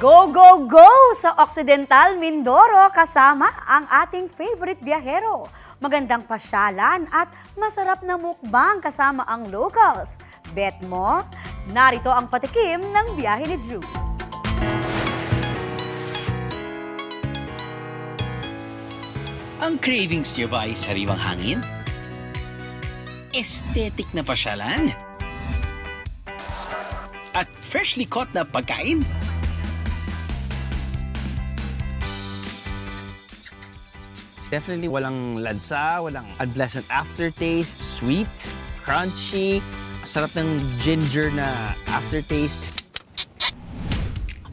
Go, go, go sa Occidental Mindoro kasama ang ating favorite biyahero. Magandang pasyalan at masarap na mukbang kasama ang locals. Bet mo, narito ang patikim ng biyahe ni Drew. Ang cravings niyo ba ay sariwang hangin? Aesthetic na pasyalan? At freshly caught na pagkain? Definitely walang lansa, walang unpleasant aftertaste, sweet, crunchy, sarap ng ginger na aftertaste.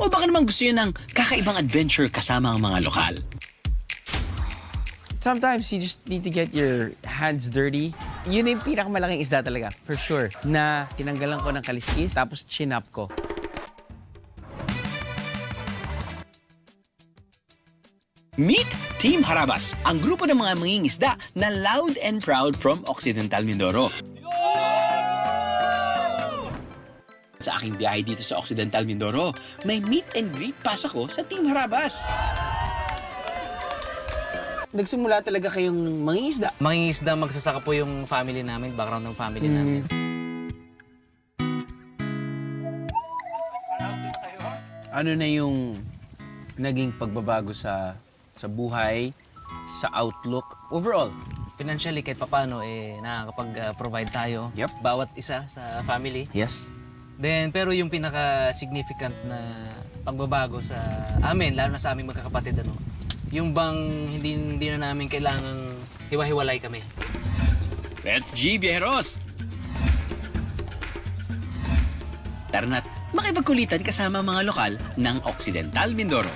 O baka naman gusto niyo ng kakaibang adventure kasama ang mga lokal? Sometimes you just need to get your hands dirty. Yun yung pinakamalaking isda talaga, for sure. Na tinanggalan ko ng kaliskis, tapos chin-up ko. Meet Team Harabas, ang grupo ng mga mangingisda na loud and proud from Occidental Mindoro. Sa aking biyahe dito sa Occidental Mindoro, may meet and greet pass ako sa Team Harabas. Nagsimula talaga kayong mangingisda. Mangingisda, magsasaka po yung family namin, background ng family namin. Ano na yung naging pagbabago sa buhay, sa outlook, overall? Financially, kahit papano, nakakapag-provide tayo. Yep. Bawat isa sa family. Yes. Then, pero yung pinaka-significant na pagbabago sa amin, lalo na sa aming magkakapatid, yung bang hindi na namin kailangang hiwa-hiwalay kami. Let's G, Bieros! Tara na't makipagkulitan kasama mga lokal ng Occidental Mindoro.